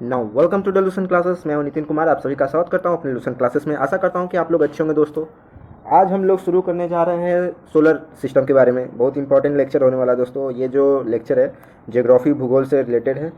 Now welcome to the Lucent classes. मैं हूं नितिन कुमार, आप सभी का स्वागत करता हूं अपने लूसन क्लासेस में। आशा करता हूं कि आप लोग अच्छे होंगे दोस्तों। आज हम लोग शुरू करने जा रहे हैं सोलर सिस्टम के बारे में। बहुत इंपॉर्टेंट लेक्चर होने वाला है दोस्तों। ये जो लेक्चर है ज्योग्राफी भूगोल से रिलेटेड है,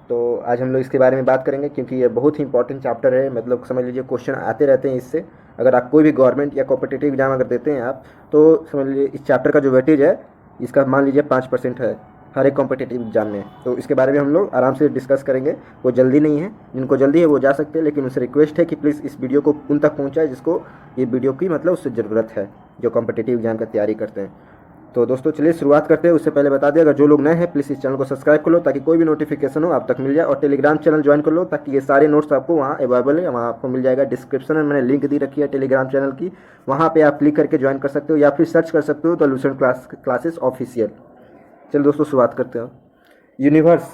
तो आज हम लोग इसके बारे में बात करेंगे क्योंकि ये बहुत ही इंपॉर्टेंट चैप्टर है। मतलब समझ लीजिए क्वेश्चन आते रहते हैं इससे। अगर आप कोई भी गवर्नमेंट या कॉम्पिटिटिव एग्जाम अगर देते हैं आप, तो समझ लीजिए इस चैप्टर का जो वेटेज है इसका मान लीजिए 5% है हर एक कॉम्पिटिटिव एग्जाम में। तो इसके बारे में हम लोग आराम से डिस्कस करेंगे। कोई जल्दी नहीं है, जिनको जल्दी है वो जा सकते हैं, लेकिन उनसे रिक्वेस्ट है कि प्लीज़ इस वीडियो को उन तक पहुंचाए जिसको ये वीडियो की मतलब उससे ज़रूरत है, जो कॉम्पिटिटिव एग्जाम की तैयारी करते हैं। तो दोस्तों चलिए शुरुआत करते हैं। उससे पहले बता दें, अगर जो लोग नए हैं प्लीज़ इस चैनल को सब्सक्राइब कर लो ताकि कोई भी नोटिफिकेशन हो आप तक मिल जाए, और टेलीग्राम चैनल ज्वाइन कर लो ताकि ये सारे नोट्स आपको वहाँ अवेलेबल है, वहाँ आपको मिल जाएगा। डिस्क्रिप्शन में मैंने लिंक दी रखी है टेलीग्राम चैनल की, वहाँ पे आप क्लिक करके ज्वाइन कर सकते हो या फिर सर्च कर सकते हो द लूसेंट क्लासेस ऑफिशियल। चलिए दोस्तों शुरुआत करते हैं। यूनिवर्स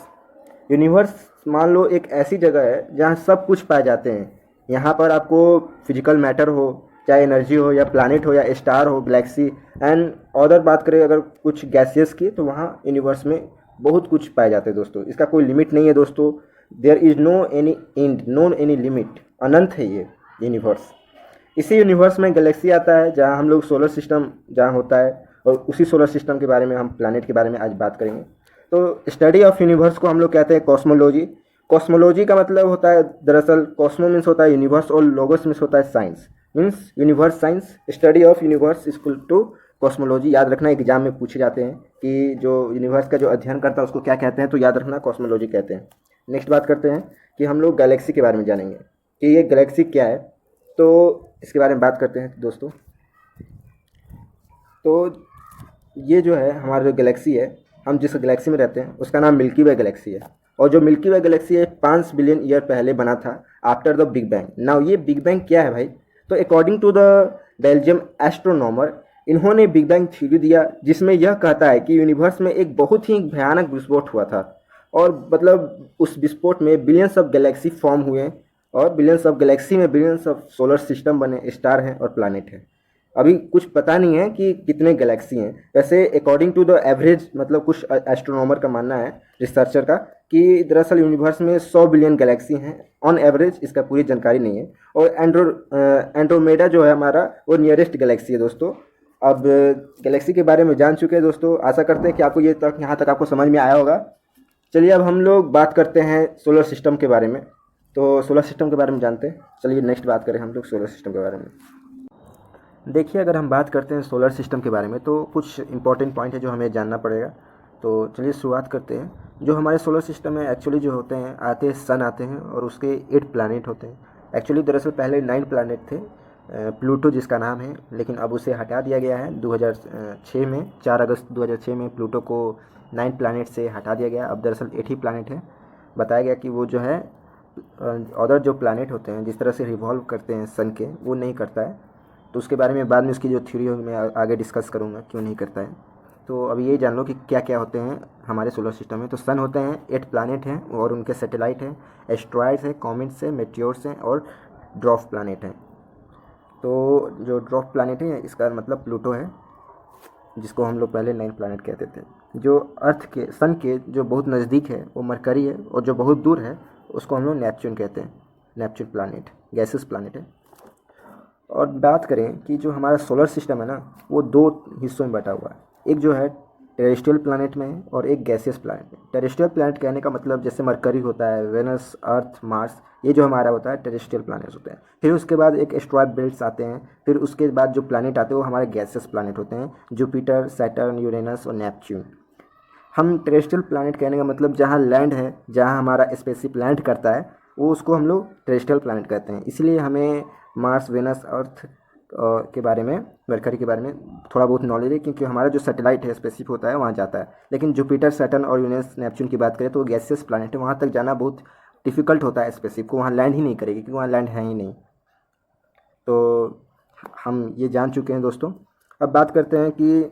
यूनिवर्स मान लो एक ऐसी जगह है जहाँ सब कुछ पाए जाते हैं। यहाँ पर आपको फिजिकल मैटर हो, चाहे एनर्जी हो या प्लैनेट हो या स्टार हो, गैलेक्सी एंड अदर बात करें अगर कुछ गैसियस की, तो वहाँ यूनिवर्स में बहुत कुछ पाए जाते हैं दोस्तों। इसका कोई लिमिट नहीं है दोस्तों। There is no any end, no any limit. अनंत है ये यूनिवर्स। इसी यूनिवर्स में गैलेक्सी आता है जहाँ हम लोग सोलर सिस्टम जहाँ होता है, और उसी सोलर सिस्टम के बारे में हम प्लैनेट के बारे में आज बात करेंगे। तो स्टडी ऑफ यूनिवर्स को हम लोग कहते हैं कॉस्मोलॉजी। कॉस्मोलॉजी का मतलब होता है, दरअसल कॉस्मो मीन्स होता है यूनिवर्स और लोगोस मीन्स होता है science, means universe science. Study of universe equal to cosmology. याद रखना, एग्जाम में पूछे जाते हैं कि जो यूनिवर्स का जो अध्ययन करता है उसको क्या कहते हैं, तो याद रखना कॉस्मोलॉजी कहते हैं। नेक्स्ट बात करते हैं कि हम लोग गैलेक्सी के बारे में जानेंगे कि ये गैलेक्सी क्या है, तो इसके बारे में बात करते हैं दोस्तों। तो ये जो है हमारा जो गैलेक्सी है, हम जिस गैलेक्सी में रहते हैं उसका नाम मिल्की वे गैलेक्सी है। और जो मिल्की वे गैलेक्सी है 5 बिलियन ईयर पहले बना था after the big bang. Now ये बिग बैंग क्या है भाई, तो according to the Belgium astronomer, इन्होंने बिग बैंग थ्योरी दिया जिसमें यह कहता है कि यूनिवर्स में एक बहुत ही भयानक विस्फोट हुआ था, और मतलब उस विस्फोट में बिलियंस ऑफ गैलेक्सी फॉर्म हुए, और बिलियंस ऑफ गैलेक्सी में बिलियंस ऑफ सोलर सिस्टम बने, स्टार हैं और प्लानिट हैं। अभी कुछ पता नहीं है कि कितने गैलेक्सी हैं। वैसे अकॉर्डिंग टू द एवरेज, मतलब कुछ एस्ट्रोनॉमर का मानना है, रिसर्चर का, कि दरअसल यूनिवर्स में 100 बिलियन गैलेक्सी हैं ऑन एवरेज। इसका पूरी जानकारी नहीं है। और एंड्रोमेडा जो है हमारा, वो नियरेस्ट गैलेक्सी है दोस्तों। अब गैलेक्सी के बारे में जान चुके हैं दोस्तों। आशा करते हैं कि आपको ये तक यहाँ तक आपको समझ में आया होगा। चलिए अब हम लोग बात करते हैं सोलर सिस्टम के बारे में। तो सोलर सिस्टम के बारे में जानते हैं। चलिए नेक्स्ट बात करें हम लोग सोलर सिस्टम के बारे में। देखिए, अगर हम बात करते हैं सोलर सिस्टम के बारे में तो कुछ इंपॉर्टेंट पॉइंट है जो हमें जानना पड़ेगा। तो चलिए शुरुआत करते हैं। जो हमारे सोलर सिस्टम में एक्चुअली जो होते हैं, आते हैं सन आते हैं और उसके 8 प्लैनेट होते हैं। एक्चुअली दरअसल पहले 9 प्लैनेट थे, प्लूटो जिसका नाम है, लेकिन अब उसे हटा दिया गया है 2006 में। 4 अगस्त 2006 में प्लूटो को 9 प्लैनेट से हटा दिया गया। अब दरअसल 8 ही प्लैनेट है। बताया गया कि वो जो है अदर जो प्लैनेट होते हैं जिस तरह से रिवॉल्व करते हैं सन के, वो नहीं करता है। तो उसके बारे में बाद में उसकी जो थ्योरी होगी मैं आगे डिस्कस करूँगा क्यों नहीं करता है। तो अभी ये जान लो कि क्या क्या होते हैं हमारे सोलर सिस्टम में। तो सन होते हैं, 8 प्लैनेट हैं और उनके सैटेलाइट हैं, एस्ट्रॉयड्स हैं, कॉमेट्स हैं, मेटियोर्स हैं और ड्वार्फ प्लैनेट हैं। तो जो ड्वार्फ प्लैनेट है इसका मतलब प्लूटो है, जिसको हम लोग पहले 9 प्लैनेट कहते थे। जो अर्थ के, सन के जो बहुत नज़दीक है वो मरकरी है, और जो बहुत दूर है उसको हम लोग नेपच्यून कहते हैं। नेपच्यून प्लैनेट गैसेस प्लैनेट है। और बात करें कि जो हमारा सोलर सिस्टम है ना, वो 2 हिस्सों में बटा हुआ है। एक जो है टेरेस्ट्रियल प्लैनेट में है और एक गैसियस प्लैनेट में। टेरेस्ट्रियल प्लैनेट कहने का मतलब जैसे मरकरी होता है, वेनस, अर्थ, मार्स, ये जो हमारा होता है टेरेस्ट्रियल प्लैनेट्स होते हैं। फिर उसके बाद एक एस्ट्रॉयड बेल्ट्स आते हैं। फिर उसके बाद जो प्लैनेट आते हैं वो हमारे गैसियस प्लैनेट होते हैं, जुपिटर, सैटर्न, यूरेनस और नेपच्यून। हम टेरेस्ट्रियल प्लैनेट कहने का मतलब जहाँ लैंड है, जहाँ हमारा स्पेसशिप लैंड करता है, वो उसको हम लोग टेरेस्ट्रियल प्लैनेट कहते हैं। इसलिए हमें मार्स, वेनस, अर्थ के बारे में, मरकरी के बारे में थोड़ा बहुत नॉलेज है, क्योंकि हमारा जो सैटेलाइट है स्पेसिफिक होता है वहाँ जाता है। लेकिन जुपिटर, सैटर्न और यूरेनस, नेपच्यून की बात करें तो गैसियस प्लैनेट है, वहाँ तक जाना बहुत डिफिकल्ट होता है स्पेसिफिक को, वहाँ लैंड ही नहीं करेगी क्योंकि वहाँ लैंड है ही नहीं। तो हम ये जान चुके हैं दोस्तों। अब बात करते हैं कि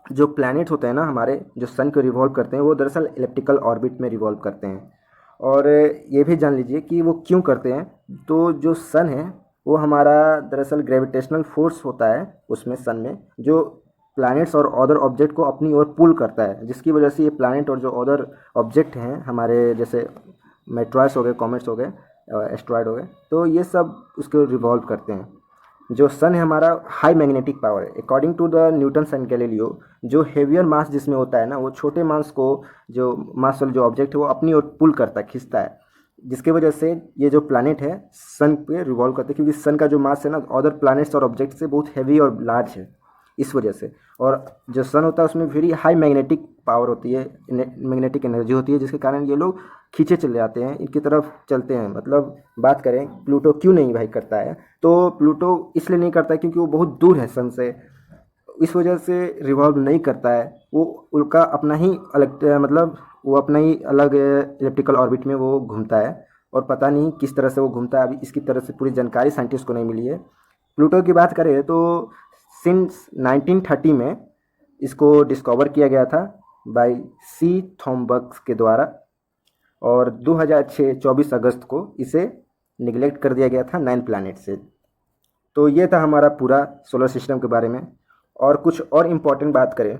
जो प्लैनेट होते हैं ना हमारे, जो सन को रिवॉल्व करते हैं, वो दरअसल इलिप्टिकल ऑर्बिट में रिवॉल्व करते हैं। और ये भी जान लीजिए कि वो क्यों करते हैं। तो जो सन है वो हमारा दरअसल ग्रेविटेशनल फोर्स होता है उसमें, सन में, जो प्लैनेट्स और अदर ऑब्जेक्ट को अपनी ओर पुल करता है, जिसकी वजह से ये प्लैनेट और जो अदर ऑब्जेक्ट हैं हमारे, जैसे मेट्रॉयड्स हो गए, कॉमेट्स हो गए, एस्ट्रॉयड हो गए, तो ये सब उसको रिवॉल्व करते हैं। जो सन है हमारा हाई मैग्नेटिक पावर है। According to the Newton and Galileo, जो हेवियर मास जिसमें होता है ना, वो छोटे मास को, जो मास वाला जो ऑब्जेक्ट है वो अपनी ओर पुल करता है, खींचता है, जिसकी वजह से ये जो प्लैनेट है सन पे रिवॉल्व करते हैं, क्योंकि सन का जो मास है ना अदर प्लैनेट्स और ऑब्जेक्ट से बहुत हैवी और लार्ज है, इस वजह से। और जो सन होता है उसमें वेरी हाई मैग्नेटिक पावर होती है, मैग्नेटिक एनर्जी होती है, जिसके कारण ये लोग खींचे चले जाते हैं, इनकी तरफ चलते हैं। मतलब बात करें प्लूटो क्यों नहीं भाई करता है, तो प्लूटो इसलिए नहीं करता है क्योंकि वो बहुत दूर है सन से, इस वजह से रिवॉल्व नहीं करता है। वो उनका अपना ही अलग, मतलब वो अपना ही अलग इलेप्टिकल ऑर्बिट में वो घूमता है, और पता नहीं किस तरह से वो घूमता है, अभी इसकी तरह से पूरी जानकारी साइंटिस्ट को नहीं मिली है। प्लूटो की बात करें तो सिंस 1930 में इसको डिस्कवर किया गया था बाय सी थॉम्बक्स के द्वारा, और 2006 24 अगस्त को इसे निगलेक्ट कर दिया गया था 9 प्लैनेट से। तो ये था हमारा पूरा सोलर सिस्टम के बारे में। और कुछ और इम्पोर्टेंट बात करें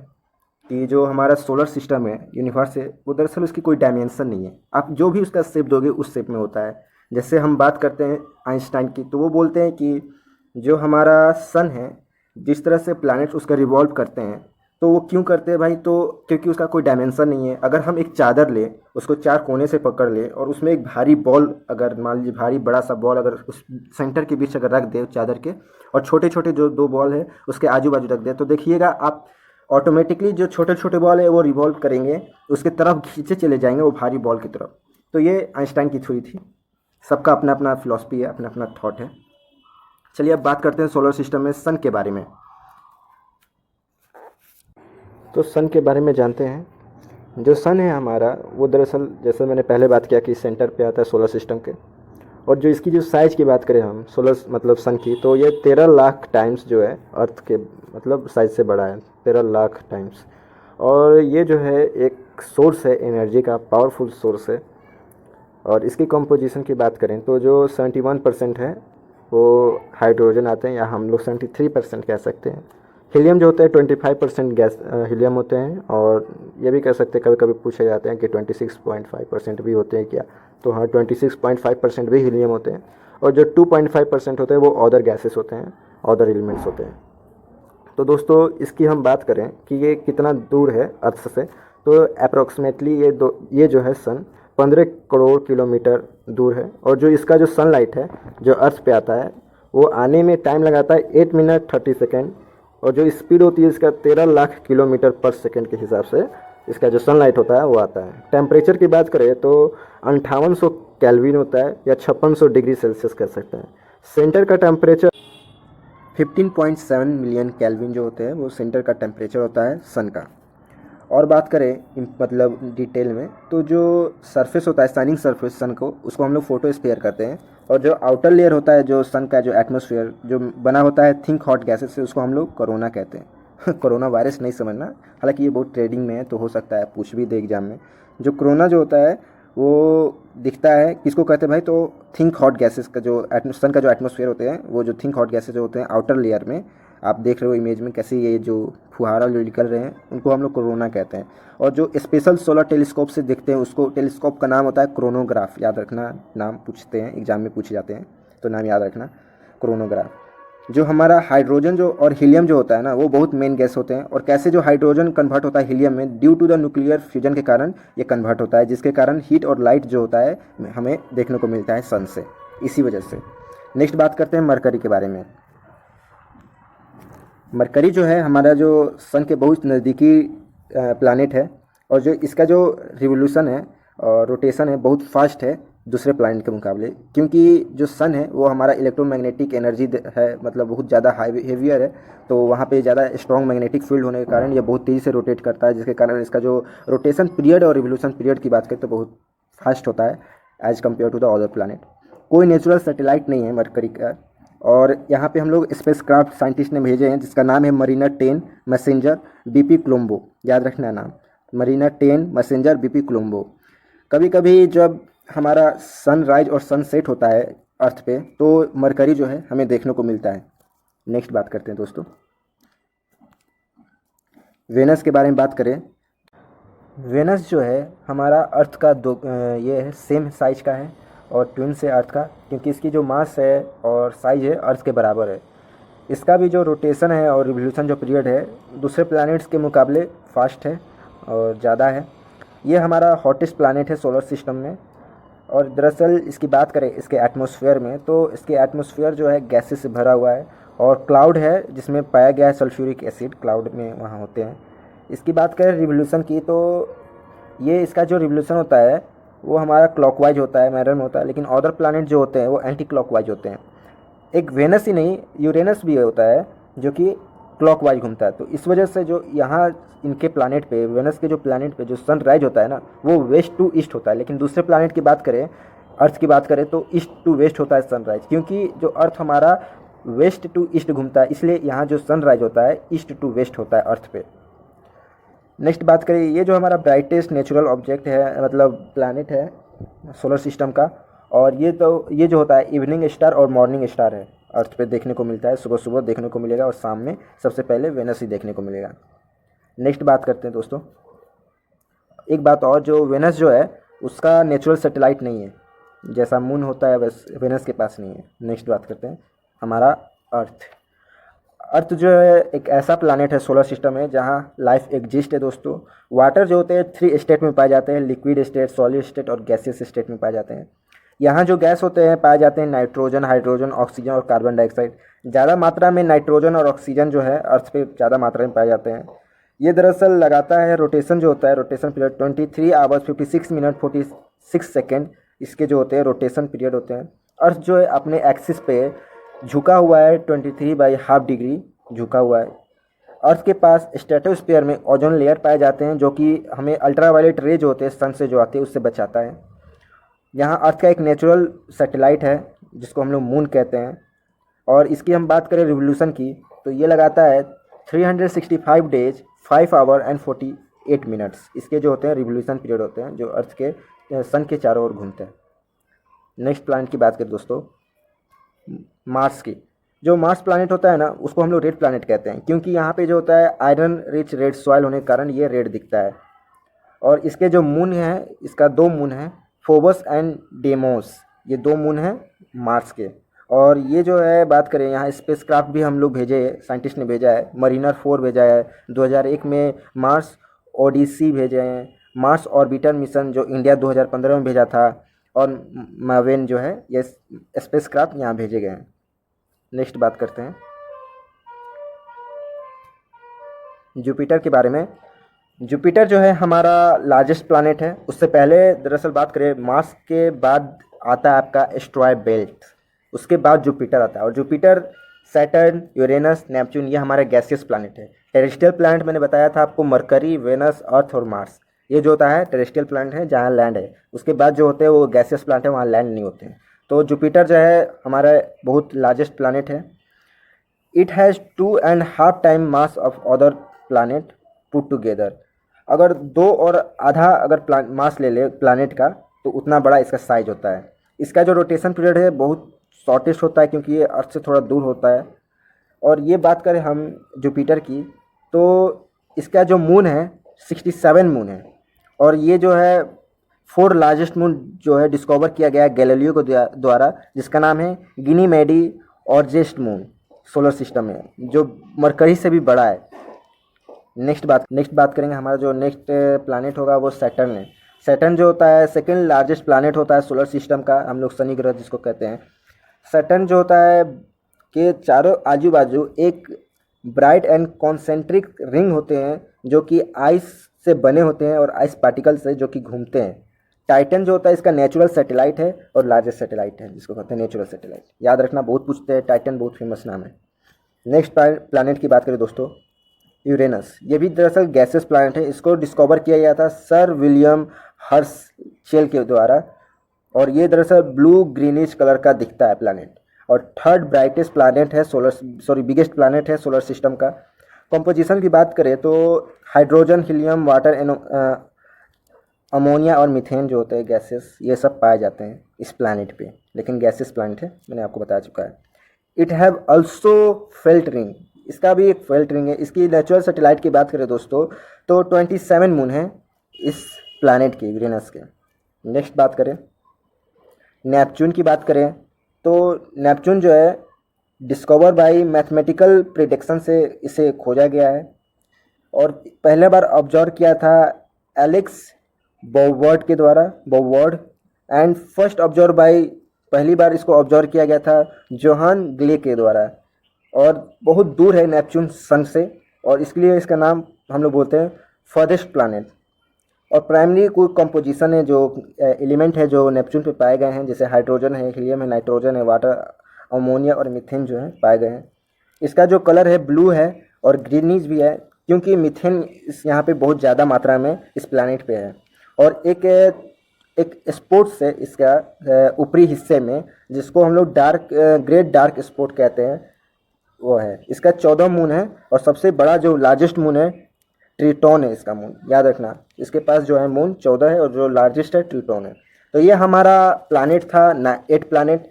कि जो हमारा सोलर सिस्टम है, यूनिवर्स है, वो दरअसल उसकी कोई डायमेंशन नहीं है। आप जो भी उसका शेप दोगे उस शेप में होता है। जैसे हम बात करते हैं आइंस्टाइन की, तो वो बोलते हैं कि जो हमारा सन है, जिस तरह से प्लैनेट्स उसका रिवॉल्व करते हैं, तो वो क्यों करते हैं भाई, तो क्योंकि उसका कोई डायमेंशन नहीं है। अगर हम एक चादर लें, उसको 4 कोने से पकड़ लें, और उसमें एक भारी बॉल, अगर मान लीजिए भारी बड़ा सा बॉल अगर उस सेंटर के बीच अगर रख दे चादर के, और छोटे छोटे जो 2 बॉल है उसके आजू बाजू रख दे, तो देखिएगा आप ऑटोमेटिकली जो छोटे छोटे बॉल है वो रिवॉल्व करेंगे, उसके तरफ खींचे चले जाएंगे वो भारी बॉल की तरफ। तो ये आइंस्टाइन की थ्योरी थी। सबका अपना अपना फिलॉसफी है, अपना अपना थॉट है। चलिए अब बात करते हैं सोलर सिस्टम में सन के बारे में। तो सन के बारे में जानते हैं। जो सन है हमारा, वो दरअसल जैसे मैंने पहले बात किया कि सेंटर पे आता है सोलर सिस्टम के। और जो इसकी जो साइज़ की बात करें हम सोलर मतलब सन की, तो ये 13 लाख टाइम्स जो है अर्थ के मतलब साइज़ से बड़ा है, 13 लाख टाइम्स। और ये जो है एक सोर्स है एनर्जी का, पावरफुल सोर्स है। और इसकी कंपोजिशन की बात करें तो जो 71% है वो हाइड्रोजन आते हैं, या हम लोग 73% कह सकते हैं। हीलियम जो होता है 25% गैस हीलियम होते हैं, और ये भी कह सकते हैं, कभी कभी पूछे जाते हैं कि 26.5% भी होते हैं क्या, तो हाँ 26.5% भी हीलियम होते हैं। और जो 2.5% होते हैं वो अदर गैसेस होते हैं, अदर एलिमेंट्स होते हैं। तो दोस्तों इसकी हम बात करें कि ये कितना दूर है अर्थ से, तो अप्रॉक्सीमेटली ये जो है सन 15 करोड़ किलोमीटर दूर है। और जो इसका जो सनलाइट है जो अर्थ पे आता है, वो आने में टाइम लगाता है 8 मिनट 30 सेकेंड, और जो स्पीड होती है इसका 13 लाख किलोमीटर पर सेकेंड के हिसाब से इसका जो सनलाइट होता है वो आता है। टेम्परेचर की बात करें तो 5800 केल्विन होता है, या 5600 डिग्री सेल्सियस कह सकते हैं। सेंटर का टेम्परेचर 15.7 मिलियन केल्विन जो होते हैं वो सेंटर का टेम्परेचर होता है सन का। और बात करें मतलब डिटेल में, तो जो सरफेस होता है शाइनिंग सरफेस सन को, उसको हम लोग फोटोस्फीयर कहते हैं। और जो आउटर लेयर होता है जो सन का जो एटमॉस्फेयर जो बना होता है थिंक हॉट गैसेस से, उसको हम लोग कोरोना कहते हैं। कोरोना वायरस नहीं समझना, हालांकि ये बहुत ट्रेडिंग में है तो हो सकता है पूछ भी दे एग्जाम में। जो कोरोना जो होता है वो दिखता है, किसको कहते हैं भाई, तो थिंक हॉट गैसेस का जो सन का जो एटमॉस्फेयर होते हैं, वो जो थिंक हॉट गैसेस जो होते हैं आउटर लेयर में, आप देख रहे हो इमेज में कैसे ये जो फुहारा जो निकल रहे हैं, उनको हम लोग कोरोना कहते हैं। और जो स्पेशल सोलर टेलीस्कोप से दिखते हैं, उसको टेलीस्कोप का नाम होता है क्रोनोग्राफ। याद रखना, नाम पूछते हैं एग्जाम में पूछे जाते हैं, तो नाम याद रखना, क्रोनोग्राफ। जो हमारा हाइड्रोजन जो और हीलियम जो होता है ना, वो बहुत मेन गैस होते हैं। और कैसे जो हाइड्रोजन कन्वर्ट होता है हीलियम में, due to the nuclear fusion के कारण ये कन्वर्ट होता है, जिसके कारण हीट और लाइट जो होता है हमें देखने को मिलता है सन से, इसी वजह से। नेक्स्ट बात करते हैं मरकरी के बारे में। मरकरी जो है हमारा जो सन के बहुत नज़दीकी प्लानट है, और जो इसका जो रिवोल्यूशन है और रोटेशन है बहुत फास्ट है दूसरे प्लैनेट के मुकाबले, क्योंकि जो सन है वो हमारा इलेक्ट्रोमैग्नेटिक एनर्जी है, मतलब बहुत ज़्यादा हेवियर है, तो वहाँ पे ज़्यादा स्ट्रॉन्ग मैग्नेटिक फील्ड होने के कारण ये बहुत तेज़ी से रोटेट करता है, जिसके कारण इसका जो रोटेशन पीरियड और रिवोल्यूशन पीरियड की बात करें तो बहुत फास्ट होता है as compare to the other planet. कोई नेचुरल सैटेलाइट नहीं है मरकरी का। और यहाँ पे हम लोग स्पेस क्राफ्ट साइंटिस्ट ने भेजे हैं, जिसका नाम है मरीना 10 मैसेंजर बीपी कोलंबो। याद रखना नाम, मरीना 10 मैसेंजर बीपी कोलंबो। कभी कभी जब हमारा सनराइज और सनसेट होता है अर्थ पे, तो मरकरी जो है हमें देखने को मिलता है। नेक्स्ट बात करते हैं दोस्तों, वेनस के बारे में बात करें वेनस जो है हमारा अर्थ का ये है सेम साइज का है और ट्विन से अर्थ का, क्योंकि इसकी जो मास है और साइज है अर्थ के बराबर है। इसका भी जो रोटेशन है और रिवोल्यूशन जो पीरियड है दूसरे प्लैनेट्स के मुकाबले फास्ट है और ज़्यादा है। ये हमारा हॉटेस्ट प्लैनेट है सोलर सिस्टम में। और दरअसल इसकी बात करें इसके एटमॉस्फेयर में, तो इसके एटमॉस्फेयर जो है गैसेस से भरा हुआ है और क्लाउड है जिसमें पाया गया है सल्फ्यूरिक एसिड, क्लाउड में वहाँ होते हैं। इसकी बात करें रिवोल्यूशन की, तो ये इसका जो रिवोल्यूशन होता है वो हमारा क्लॉकवाइज होता है, मैरर में होता है, लेकिन अदर प्लैनेट जो होते हैं वो एंटी क्लॉकवाइज होते हैं। एक वेनस ही नहीं, यूरेनस भी होता है जो कि क्लॉकवाइज घूमता है। तो इस वजह से जो यहाँ इनके प्लानट पे, वेनस के जो प्लानट पे जो सनराइज होता है ना वो वेस्ट टू ईस्ट होता है, लेकिन दूसरे प्लानट की बात करें, अर्थ की बात करें, तो ईस्ट टू वेस्ट होता है सनराइज, क्योंकि जो अर्थ हमारा वेस्ट टू ईस्ट घूमता है इसलिए यहाँ जो सनराइज होता है ईस्ट टू वेस्ट होता है अर्थ पे। नेक्स्ट बात करें, ये जो हमारा ब्राइटेस्ट नेचुरल ऑब्जेक्ट है, मतलब प्लानट है सोलर सिस्टम का, और ये जो होता है इवनिंग स्टार और मॉर्निंग स्टार है, अर्थ पे देखने को मिलता है, सुबह सुबह देखने को मिलेगा और शाम में सबसे पहले वेनस ही देखने को मिलेगा। नेक्स्ट बात करते हैं दोस्तों, एक बात और, जो वेनस जो है उसका नेचुरल सैटेलाइट नहीं है, जैसा मून होता है वैसे वेनस के पास नहीं है। नेक्स्ट बात करते हैं हमारा अर्थ। अर्थ जो है एक ऐसा प्लानट है सोलर सिस्टम में जहाँ लाइफ एग्जिस्ट है दोस्तों। वाटर जो होते हैं 3 स्टेट में पाए जाते हैं, लिक्विड स्टेट, सॉलिड स्टेट और गैसियस स्टेट में पाए जाते हैं। यहाँ जो गैस होते हैं पाए जाते हैं नाइट्रोजन, हाइड्रोजन, ऑक्सीजन और कार्बन डाइऑक्साइड। ज़्यादा मात्रा में नाइट्रोजन और ऑक्सीजन जो है अर्थ पे ज़्यादा मात्रा में पाए जाते हैं। ये दरअसल लगाता है रोटेशन जो होता है, rotation period 23 hours 56 minute 46 second इसके जो होते हैं रोटेशन पीरियड होते हैं। अर्थ जो है अपने एक्सिस पे झुका हुआ है 23/2 डिग्री झुका हुआ है। अर्थ के पास स्ट्रेटोस्फीयर में ओजोन लेयर पाए जाते हैं जो कि हमें अल्ट्रावायलेट रे जो होते हैं सन से जो आते हैं उससे बचाता है। यहाँ अर्थ का एक नेचुरल सैटेलाइट है जिसको हम लोग मून कहते हैं, और इसकी हम बात करें रिवोल्यूशन की तो ये लगाता है 365 डेज 5 आवर एंड 48 मिनट्स इसके जो होते हैं रिवोल्यूशन पीरियड होते हैं, जो अर्थ के सन के चारों ओर घूमते हैं। नेक्स्ट प्लैनेट की बात करें दोस्तों, मार्स की। जो मार्स प्लैनेट होता है ना उसको हम लोग रेड प्लैनेट कहते हैं, क्योंकि यहाँ पे जो होता है आयरन रिच रेड सॉइल होने के कारण ये रेड दिखता है। और इसके जो मून है, इसका 2 मून है, फोबस एंड डेमोस, ये 2 मून हैं मार्स के। और ये जो है बात करें यहाँ स्पेसक्राफ्ट भी हम लोग भेजे हैं, साइंटिस्ट ने भेजा है, मरीनर 4 भेजा है, 2001 में मार्स ओडिसी भेजे हैं, मार्स ऑर्बिटर मिशन जो इंडिया 2015 में भेजा था, और मावेन जो है ये स्पेसक्राफ्ट यहाँ भेजे गए हैं। नेक्स्ट बात करते हैं जुपिटर के बारे में। जुपिटर जो है हमारा लार्जेस्ट प्लैनेट है। उससे पहले दरअसल बात करें मार्स के बाद आता है आपका एस्ट्रॉयड बेल्ट, उसके बाद जुपिटर आता है। और जुपिटर, सैटर्न, यूरेनस, नेपच्यून ये हमारे गैसियस प्लैनेट है। टेरेस्ट्रियल प्लैनेट मैंने बताया था आपको मरकरी, वेनस, अर्थ और मार्स, ये जो होता है टेरेस्ट्रियल प्लैनेट है जहाँ लैंड है। उसके बाद जो होते हैं वो गैसियस प्लैनेट है, वहाँ लैंड नहीं होते हैं। तो जुपिटर जो है हमारा बहुत लार्जेस्ट प्लैनेट है। It has 2.5 time mass of other planet put together. अगर 2 और आधा अगर मास ले ले प्लैनेट का तो उतना बड़ा इसका साइज होता है। इसका जो रोटेशन पीरियड है बहुत शॉर्टेस्ट होता है क्योंकि ये अर्थ से थोड़ा दूर होता है। और ये बात करें हम जुपिटर की तो इसका जो मून है 67 मून है। और ये जो है 4 लार्जेस्ट मून जो है डिस्कवर किया गया है गैलीलियो को द्वारा, जिसका नाम है गिनीमेडी ऑर्जेस्ट मून सोलर सिस्टम में, जो मरकरी से भी बड़ा है। नेक्स्ट बात करेंगे, हमारा जो नेक्स्ट प्लैनेट होगा वो सैटर्न है। सैटर्न जो होता है सेकंड लार्जेस्ट प्लैनेट होता है सोलर सिस्टम का, हम लोग शनि ग्रह जिसको कहते हैं। सैटर्न जो होता है के चारों आजू बाजू एक ब्राइट एंड कॉन्सेंट्रिक रिंग होते हैं जो कि आइस से बने होते हैं और आइस पार्टिकल से जो कि घूमते हैं। टाइटन जो होता है इसका नेचुरल सैटेलाइट है और लार्जेस्ट सैटेलाइट है जिसको कहते हैं नेचुरल सैटेलाइट। याद रखना, बहुत पूछते हैं, टाइटन बहुत फेमस नाम है। नेक्स्ट प्लैनेट की बात करें दोस्तों, यूरेनस। ये भी दरअसल गैसेस प्लैनेट है। इसको डिस्कवर किया गया था सर विलियम हर्शचेल के द्वारा, और ये दरअसल ब्लू ग्रीनिश कलर का दिखता है प्लैनेट। और थर्ड ब्राइटेस्ट प्लैनेट है बिगेस्ट प्लैनेट है सोलर सिस्टम का। कंपोजिशन की बात करें तो हाइड्रोजन, हीलियम, वाटर, अमोनिया और मीथेन जो होते हैं गैसेस, ये सब पाए जाते हैं इस प्लैनेट पे, लेकिन गैसेस प्लैनेट है, मैंने आपको बता चुका है। It have also felt ring, इसका भी एक फेल्ट रिंग है। इसकी नेचुरल सैटेलाइट की बात करें दोस्तों तो 27 मून है, इस प्लैनेट की, यूरेनस के। नेक्स्ट बात करें नेपच्यून की, बात करें तो नेपच्यून जो है डिस्कवर बाय मैथमेटिकल प्रिडिक्शन से इसे खोजा गया है और पहले बार ऑब्जर्व किया था एलेक्स बॉवर्ड के द्वारा, बॉवर्ड। एंड फर्स्ट ऑब्जर्व बाय, पहली बार इसको ऑब्जर्व किया गया था जोहान ग्ले के द्वारा। और बहुत दूर है नेपच्यून सन से और इसलिए इसका नाम हम लोग बोलते हैं फर्देस्ट प्लैनेट। और प्राइमरी कोई कंपोजिशन है, जो एलिमेंट है जो नेपच्यून पे पाए गए हैं, जैसे हाइड्रोजन है, हीलियम है, नाइट्रोजन है, वाटर, अमोनिया और मीथेन जो है पाए गए हैं। इसका जो कलर है ब्लू है और ग्रीनिश भी है, क्योंकि मीथेन इस यहाँ पे बहुत ज़्यादा मात्रा में इस प्लैनेट पे है। और एक स्पॉट्स है इसका ऊपरी हिस्से में, जिसको हम लोग डार्क, ग्रेट डार्क स्पॉट कहते हैं, वो है। इसका 14 मून है और सबसे बड़ा जो लार्जेस्ट मून है ट्रिटोन है इसका मून, याद रखना। इसके पास जो है मून 14 है और जो लार्जेस्ट है ट्रिटोन है। तो ये हमारा प्लैनेट था 8 प्लैनेट।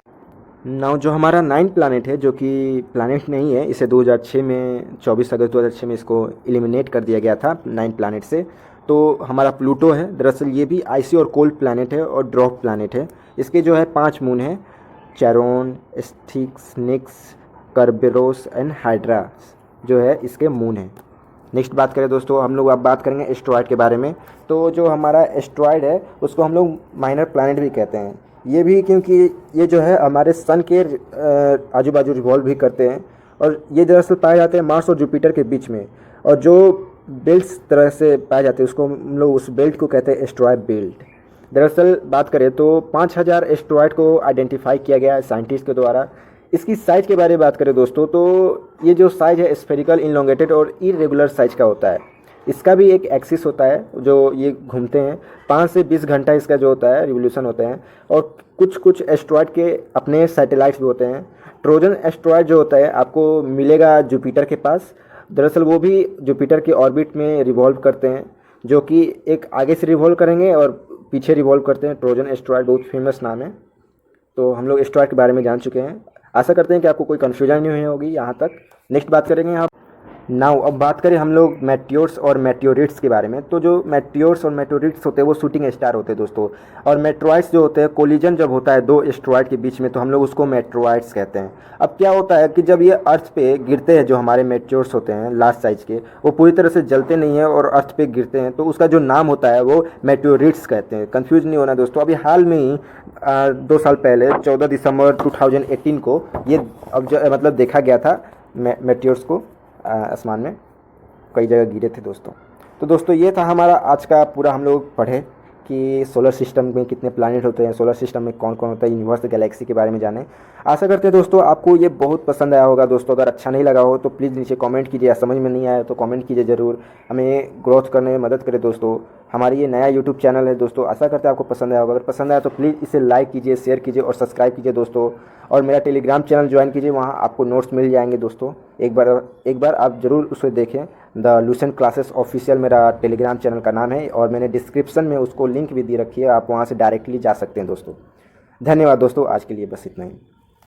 नाउ जो हमारा 9 प्लैनेट है, जो कि प्लैनेट नहीं है, इसे 2006 में 24 अगस्त 2006 में इसको एलिमिनेट कर दिया गया था 9 प्लैनेट से। तो हमारा प्लूटो है। दरअसल ये भी आइसी और कोल्ड प्लैनेट है और ड्रॉप प्लैनेट है। इसके जो है 5 मून है, चैरोन, स्टिक्स, निक्स, करबेरोस एंड हाइड्रा जो है इसके मून है। नेक्स्ट बात करें दोस्तों, हम लोग अब बात करेंगे एस्ट्रॉयड के बारे में। तो जो हमारा एस्ट्रॉयड है उसको हम लोग माइनर प्लैनेट भी कहते हैं। ये भी क्योंकि ये जो है हमारे सन के आजू बाजू रिवॉल्व भी करते हैं और ये दरअसल पाए जाते हैं मार्स और जुपिटर के बीच में। और जो बेल्ट्स तरह से पाए जाते हैं उसको हम लोग, उस बेल्ट को कहते हैं एस्ट्रॉयड बेल्ट। दरअसल बात करें तो 5000 एस्ट्रॉयड को आइडेंटिफाई किया गया है साइंटिस्ट के द्वारा। इसकी साइज़ के बारे में बात करें दोस्तों, तो ये जो साइज़ है स्फेरिकल, इनलोंगेटेड और इरेगुलर साइज का होता है। इसका भी एक एक्सिस होता है जो ये घूमते हैं, 5 से 20 घंटा इसका जो होता है रिवोल्यूशन होते हैं। और कुछ एस्ट्रॉयड के अपने सैटेलाइट्स भी होते हैं। ट्रोजन एस्ट्रॉयड जो होता है आपको मिलेगा जुपिटर के पास। दरअसल वो भी जुपिटर के ऑर्बिट में रिवॉल्व करते हैं, जो कि एक आगे से रिवॉल्व करेंगे और पीछे रिवॉल्व करते हैं। ट्रोजन एस्ट्रॉयड बहुत फेमस नाम है। तो हम लोग एस्ट्रॉयड के बारे में जान चुके हैं। आशा करते हैं कि आपको कोई कन्फ्यूजन नहीं हुई होगी यहाँ तक। नेक्स्ट बात करेंगे आप नाउ, अब बात करें हम लोग मेटियोर्स और मेटियोरिट्स के बारे में। तो जो मेटियोर्स और मेटियोरिट्स होते हैं वो शूटिंग स्टार होते हैं दोस्तों। और मेट्रॉइड्स जो होते हैं, कोलिजन जब होता है दो एस्ट्रॉयड के बीच में, तो हम लोग उसको मेट्रॉइड्स कहते हैं। अब क्या होता है कि जब ये अर्थ पे गिरते हैं, जो हमारे मेटियोर्स होते हैं लार्ज साइज के, वो पूरी तरह से जलते नहीं हैं और अर्थ पे गिरते हैं, तो उसका जो नाम होता है वो मेटियोरिट्स कहते हैं। कन्फ्यूज नहीं होना दोस्तों। अभी हाल में ही 2 साल पहले 14 दिसंबर 2018 को ये मतलब देखा गया था मेटियोर्स को आसमान में कई जगह गिरे थे दोस्तों। तो दोस्तों ये था हमारा आज का पूरा, हम लोग पढ़े कि सोलर सिस्टम में कितने प्लैनेट होते हैं, सोलर सिस्टम में कौन कौन होता है, यूनिवर्स, गैलेक्सी के बारे में जाने। आशा करते हैं दोस्तों आपको ये बहुत पसंद आया होगा दोस्तों। अगर अच्छा नहीं लगा हो तो प्लीज़ नीचे कमेंट कीजिए, समझ में नहीं आया तो कमेंट कीजिए ज़रूर, हमें ग्रोथ करने में मदद करें दोस्तों। हमारी ये नया यूट्यूब चैनल है दोस्तों। आशा करते हैं आपको पसंद आया होगा। अगर पसंद आया तो प्लीज़ इसे लाइक कीजिए, शेयर कीजिए और सब्सक्राइब कीजिए दोस्तों। और मेरा टेलीग्राम चैनल ज्वाइन कीजिए, वहाँ आपको नोट्स मिल जाएंगे दोस्तों। एक बार आप ज़रूर उसे देखें। द लूसेंट क्लासेस ऑफिशियल मेरा टेलीग्राम चैनल का नाम है और मैंने डिस्क्रिप्शन में उसको लिंक भी दे रखी है, आप वहाँ से डायरेक्टली जा सकते हैं दोस्तों। धन्यवाद दोस्तों, आज के लिए बस इतना ही।